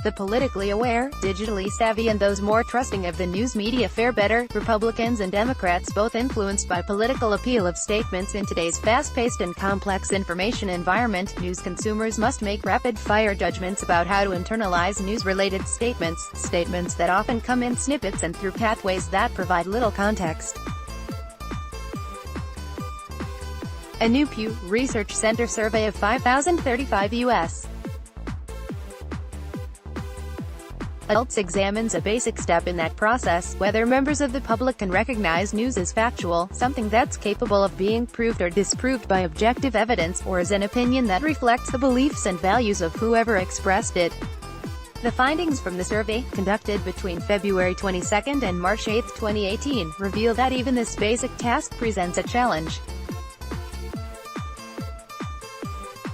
The politically aware, digitally savvy and those more trusting of the news media fare better. Republicans and Democrats both influenced by political appeal of statements. In today's fast-paced and complex information environment, news consumers must make rapid-fire judgments about how to internalize news-related statements that often come in snippets and through pathways that provide little context. A new Pew Research Center survey of 5,035 U.S. adults examines a basic step in that process: whether members of the public can recognize news as factual, something that's capable of being proved or disproved by objective evidence, or as an opinion that reflects the beliefs and values of whoever expressed it. The findings from the survey, conducted between February 22 and March 8, 2018, reveal that even this basic task presents a challenge.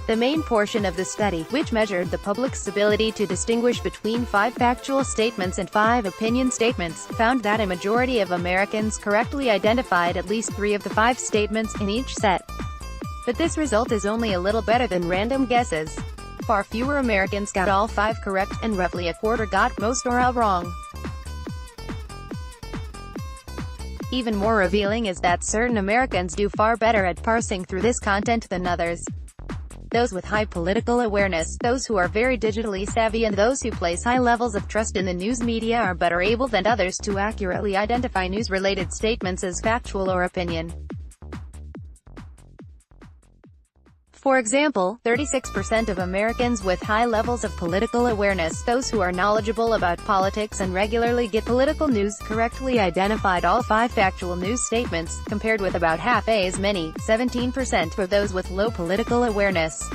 The main portion of the study, which measured the public's ability to distinguish between 5 factual statements and 5 opinion statements, found that a majority of Americans correctly identified at least 3 of the 5 statements in each set. But this result is only a little better than random guesses. Far fewer Americans got all 5 correct, and roughly a quarter got most or all wrong. Even more revealing is that certain Americans do far better at parsing through this content than others. Those with high political awareness, those who are very digitally savvy and those who place high levels of trust in the news media are better able than others to accurately identify news-related statements as factual or opinion. For example, 36% of Americans with high levels of political awareness, those who are knowledgeable about politics and regularly get political news, correctly identified all 5 factual news statements, compared with about half as many, 17%, for those with low political awareness.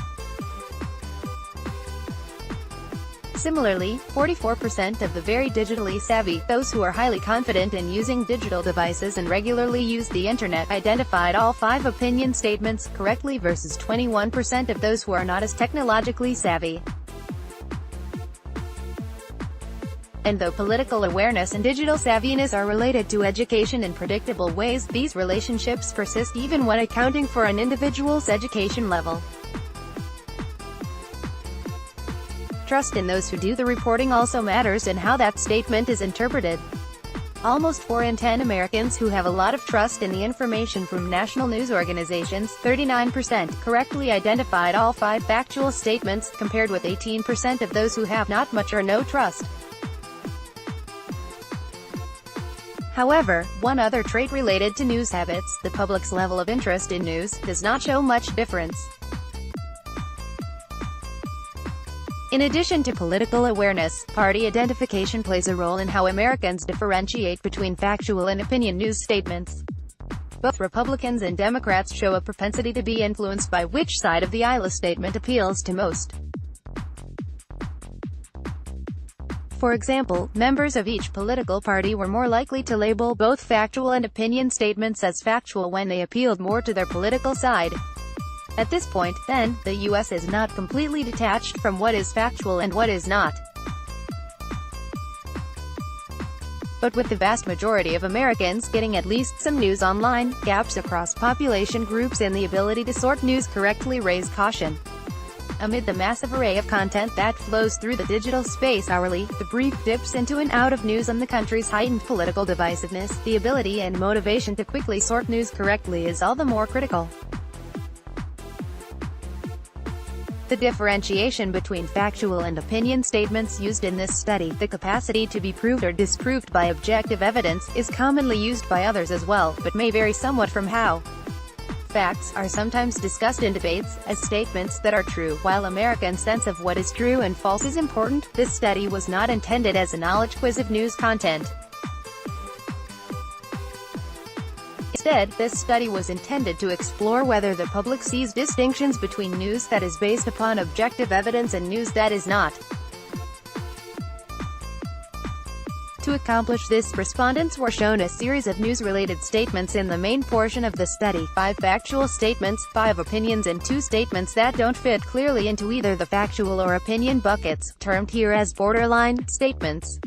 Similarly, 44% of the very digitally savvy, those who are highly confident in using digital devices and regularly use the internet, identified all 5 opinion statements correctly versus 21% of those who are not as technologically savvy. And though political awareness and digital savviness are related to education in predictable ways, these relationships persist even when accounting for an individual's education level. Trust in those who do the reporting also matters in how that statement is interpreted. Almost 4 in 10 Americans who have a lot of trust in the information from national news organizations, 39%, correctly identified all 5 factual statements, compared with 18% of those who have not much or no trust. However, one other trait related to news habits, the public's level of interest in news, does not show much difference. In addition to political awareness, party identification plays a role in how Americans differentiate between factual and opinion news statements. Both Republicans and Democrats show a propensity to be influenced by which side of the aisle a statement appeals to most. For example, members of each political party were more likely to label both factual and opinion statements as factual when they appealed more to their political side. At this point, then, the U.S. is not completely detached from what is factual and what is not. But with the vast majority of Americans getting at least some news online, gaps across population groups and the ability to sort news correctly raise caution. Amid the massive array of content that flows through the digital space hourly, the brief dips into and out of news and the country's heightened political divisiveness, the ability and motivation to quickly sort news correctly is all the more critical. The differentiation between factual and opinion statements used in this study, the capacity to be proved or disproved by objective evidence, is commonly used by others as well, but may vary somewhat from how. Facts are sometimes discussed in debates as statements that are true. While Americans' sense of what is true and false is important, this study was not intended as a knowledge quiz of news content. Instead, this study was intended to explore whether the public sees distinctions between news that is based upon objective evidence and news that is not. To accomplish this, respondents were shown a series of news-related statements in the main portion of the study: 5 factual statements, 5 opinions and 2 statements that don't fit clearly into either the factual or opinion buckets, termed here as borderline statements.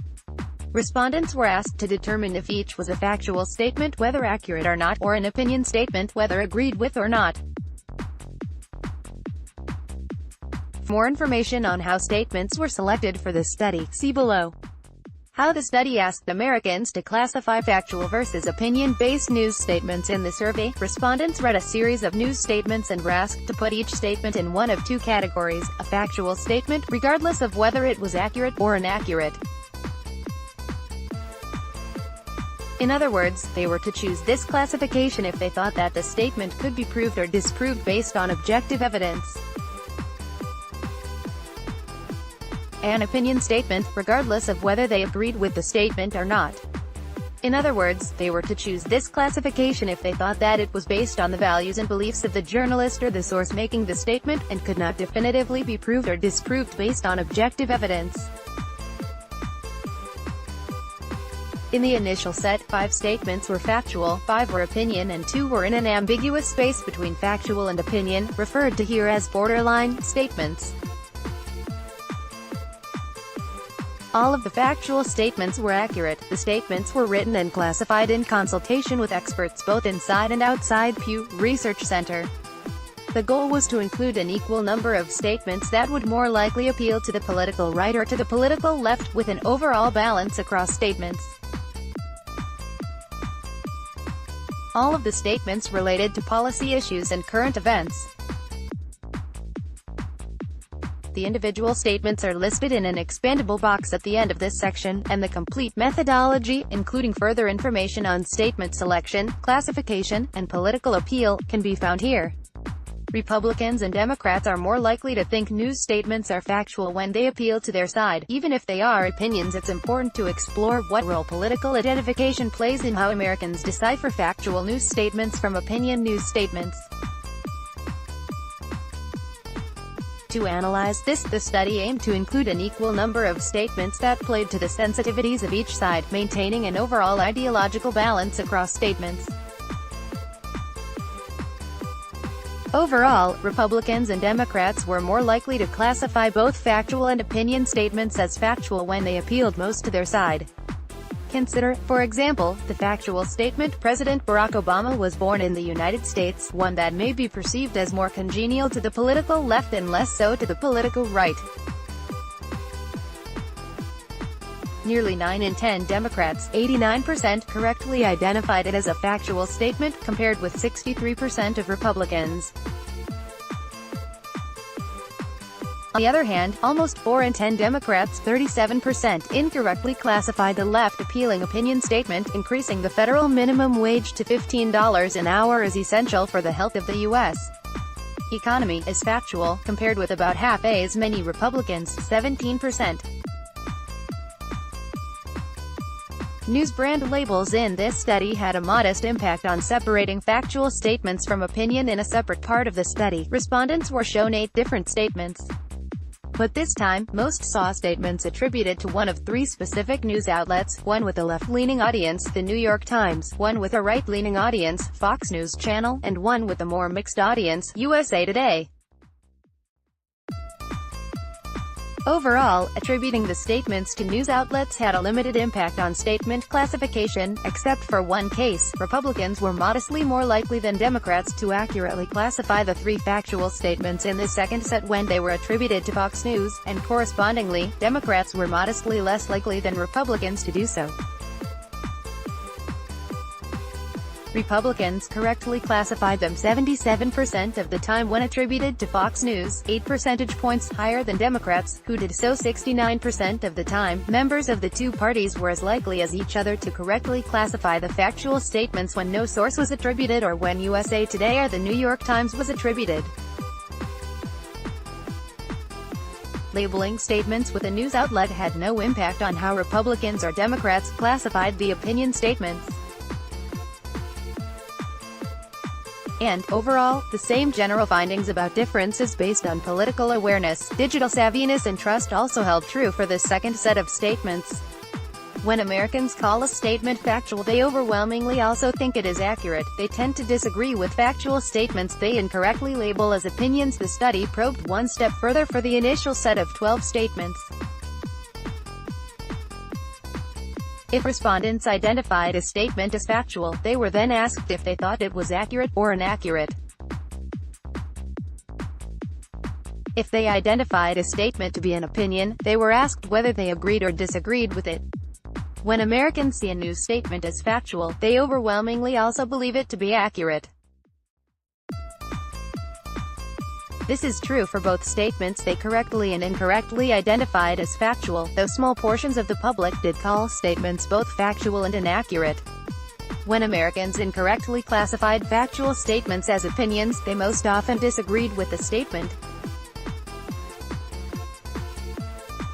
Respondents were asked to determine if each was a factual statement, whether accurate or not, or an opinion statement, whether agreed with or not. more information on how statements were selected for this study, see below. How the study asked Americans to classify factual versus opinion-based news statements. In the survey, respondents read a series of news statements and were asked to put each statement in one of two categories: a factual statement, regardless of whether it was accurate, or inaccurate. In other words, they were to choose this classification if they thought that the statement could be proved or disproved based on objective evidence. An opinion statement, regardless of whether they agreed with the statement or not. In other words, they were to choose this classification if they thought that it was based on the values and beliefs of the journalist or the source making the statement, and could not definitively be proved or disproved based on objective evidence. In the initial set, 5 statements were factual, 5 were opinion, and 2 were in an ambiguous space between factual and opinion, referred to here as borderline statements. All of the factual statements were accurate. The statements were written and classified in consultation with experts both inside and outside Pew Research Center. The goal was to include an equal number of statements that would more likely appeal to the political right or to the political left, with an overall balance across statements. All of the statements related to policy issues and current events. The individual statements are listed in an expandable box at the end of this section, and the complete methodology, including further information on statement selection, classification, and political appeal, can be found here. Republicans and Democrats are more likely to think news statements are factual when they appeal to their side. Even if they are opinions, it's important to explore what role political identification plays in how Americans decipher factual news statements from opinion news statements. To analyze this, the study aimed to include an equal number of statements that played to the sensitivities of each side, maintaining an overall ideological balance across statements. Overall, Republicans and Democrats were more likely to classify both factual and opinion statements as factual when they appealed most to their side. Consider, for example, the factual statement, "President Barack Obama was born in the United States," one that may be perceived as more congenial to the political left and less so to the political right. Nearly 9 in 10 Democrats, 89%, correctly identified it as a factual statement, compared with 63% of Republicans. On the other hand, almost 4 in 10 Democrats, 37%, incorrectly classified the left-appealing opinion statement, increasing the federal minimum wage to $15 an hour is essential for the health of the U.S. economy, as factual, compared with about half as many Republicans, 17%. News brand labels in this study had a modest impact on separating factual statements from opinion. In a separate part of the study, respondents were shown 8 different statements. But this time, most saw statements attributed to one of 3 specific news outlets, one with a left-leaning audience, The New York Times, one with a right-leaning audience, Fox News Channel, and one with a more mixed audience, USA Today. Overall, attributing the statements to news outlets had a limited impact on statement classification. Except for one case, Republicans were modestly more likely than Democrats to accurately classify the 3 factual statements in the second set when they were attributed to Fox News, and correspondingly, Democrats were modestly less likely than Republicans to do so. Republicans correctly classified them 77% of the time when attributed to Fox News, 8 percentage points higher than Democrats, who did so 69% of the time. Members of the two parties were as likely as each other to correctly classify the factual statements when no source was attributed or when USA Today or The New York Times was attributed. Labeling statements with a news outlet had no impact on how Republicans or Democrats classified the opinion statements. And, overall, the same general findings about differences based on political awareness, digital savviness and trust also held true for this second set of statements. When Americans call a statement factual, they overwhelmingly also think it is accurate. They tend to disagree with factual statements they incorrectly label as opinions. The study probed one step further for the initial set of 12 statements. If respondents identified a statement as factual, they were then asked if they thought it was accurate or inaccurate. If they identified a statement to be an opinion, they were asked whether they agreed or disagreed with it. When Americans see a news statement as factual, they overwhelmingly also believe it to be accurate. This is true for both statements they correctly and incorrectly identified as factual, though small portions of the public did call statements both factual and inaccurate. When Americans incorrectly classified factual statements as opinions, they most often disagreed with the statement.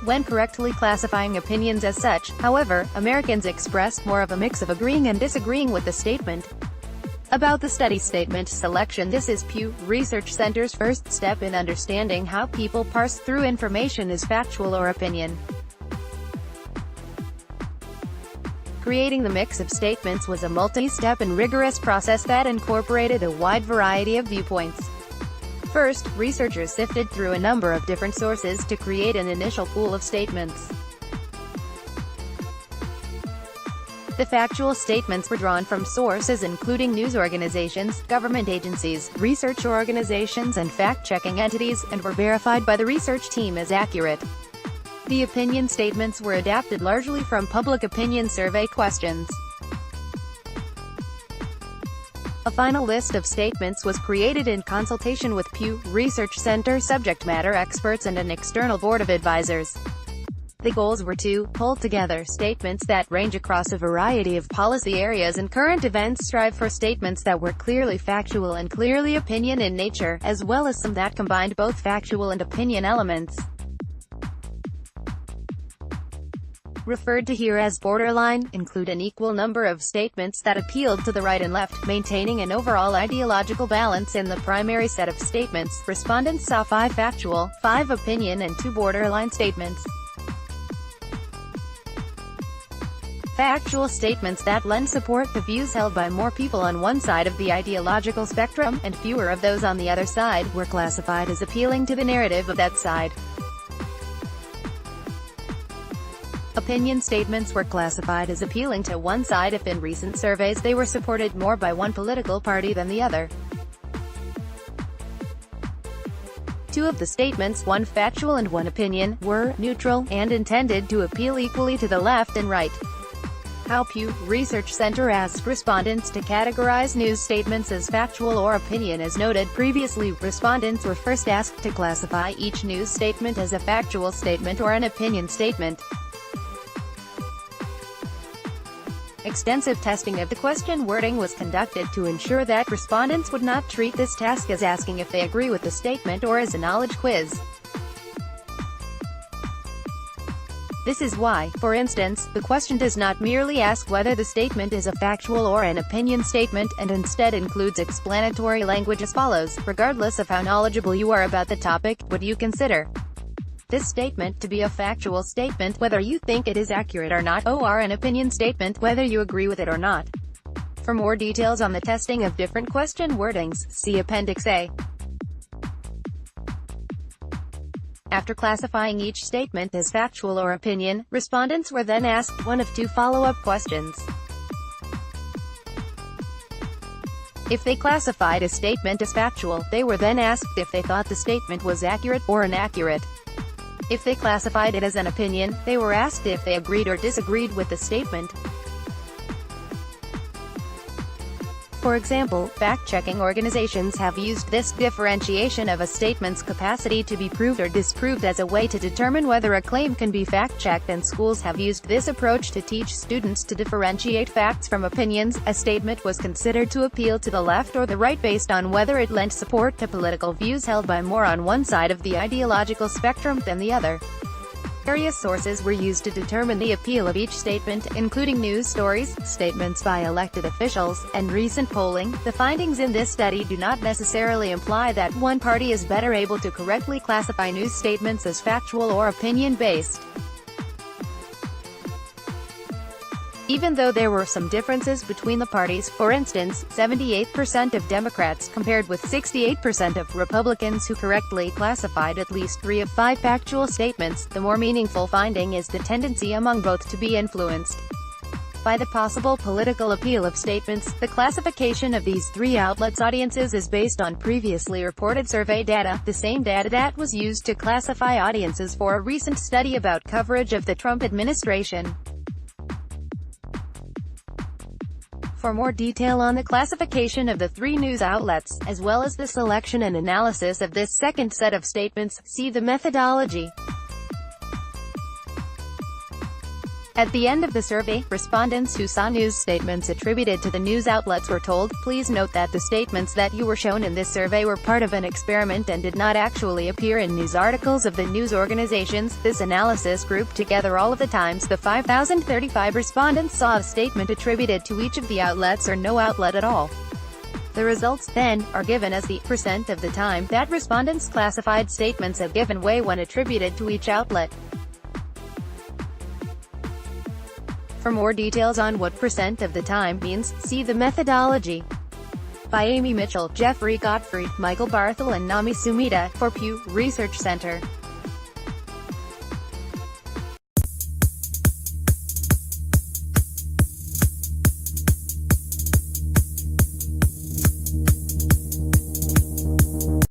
When correctly classifying opinions as such, however, Americans expressed more of a mix of agreeing and disagreeing with the statement. About the study statement selection. This is Pew Research Center's first step in understanding how people parse through information as factual or opinion. Creating the mix of statements was a multi-step and rigorous process that incorporated a wide variety of viewpoints. First, researchers sifted through a number of different sources to create an initial pool of statements. The factual statements were drawn from sources including news organizations, government agencies, research organizations and fact-checking entities, and were verified by the research team as accurate. The opinion statements were adapted largely from public opinion survey questions. A final list of statements was created in consultation with Pew Research Center subject matter experts and an external board of advisors. The goals were to pull together statements that range across a variety of policy areas and current events, strive for statements that were clearly factual and clearly opinion in nature, as well as some that combined both factual and opinion elements. Referred to here as borderline, include an equal number of statements that appealed to the right and left, maintaining an overall ideological balance in the primary set of statements. Respondents saw 5 factual, 5 opinion and 2 borderline statements. Factual statements that lend support to views held by more people on one side of the ideological spectrum, and fewer of those on the other side, were classified as appealing to the narrative of that side. Opinion statements were classified as appealing to one side if in recent surveys they were supported more by one political party than the other. 2 of the statements, one factual and one opinion, were neutral, and intended to appeal equally to the left and right. How Pew Research Center asked respondents to categorize news statements as factual or opinion. As noted previously, respondents were first asked to classify each news statement as a factual statement or an opinion statement. Extensive testing of the question wording was conducted to ensure that respondents would not treat this task as asking if they agree with the statement or as a knowledge quiz. This is why, for instance, the question does not merely ask whether the statement is a factual or an opinion statement, and instead includes explanatory language as follows: regardless of how knowledgeable you are about the topic, would you consider this statement to be a factual statement, whether you think it is accurate or not, or an opinion statement, whether you agree with it or not? For more details on the testing of different question wordings, see Appendix A. After classifying each statement as factual or opinion, respondents were then asked one of 2 follow-up questions. If they classified a statement as factual, they were then asked if they thought the statement was accurate or inaccurate. If they classified it as an opinion, they were asked if they agreed or disagreed with the statement. For example, fact-checking organizations have used this differentiation of a statement's capacity to be proved or disproved as a way to determine whether a claim can be fact-checked, and schools have used this approach to teach students to differentiate facts from opinions. A statement was considered to appeal to the left or the right based on whether it lent support to political views held by more on one side of the ideological spectrum than the other. Various sources were used to determine the appeal of each statement, including news stories, statements by elected officials, and recent polling. The findings in this study do not necessarily imply that one party is better able to correctly classify news statements as factual or opinion-based. Even though there were some differences between the parties, for instance, 78% of Democrats compared with 68% of Republicans who correctly classified at least 3 of 5 factual statements, the more meaningful finding is the tendency among both to be influenced By the possible political appeal of statements, the classification of these three outlets' audiences is based on previously reported survey data, the same data that was used to classify audiences for a recent study about coverage of the Trump administration. For more detail on the classification of the three news outlets, as well as the selection and analysis of this second set of statements, see the methodology. At the end of the survey, respondents who saw news statements attributed to the news outlets were told, "Please note that the statements that you were shown in this survey were part of an experiment and did not actually appear in news articles of the news organizations." This analysis grouped together all of the times the 5,035 respondents saw a statement attributed to each of the outlets or no outlet at all. The results, then, are given as the % of the time that respondents classified statements have given way when attributed to each outlet. For more details on what % of the time means, see the methodology. By Amy Mitchell, Jeffrey Godfrey, Michael Barthel and Nami Sumida, for Pew Research Center.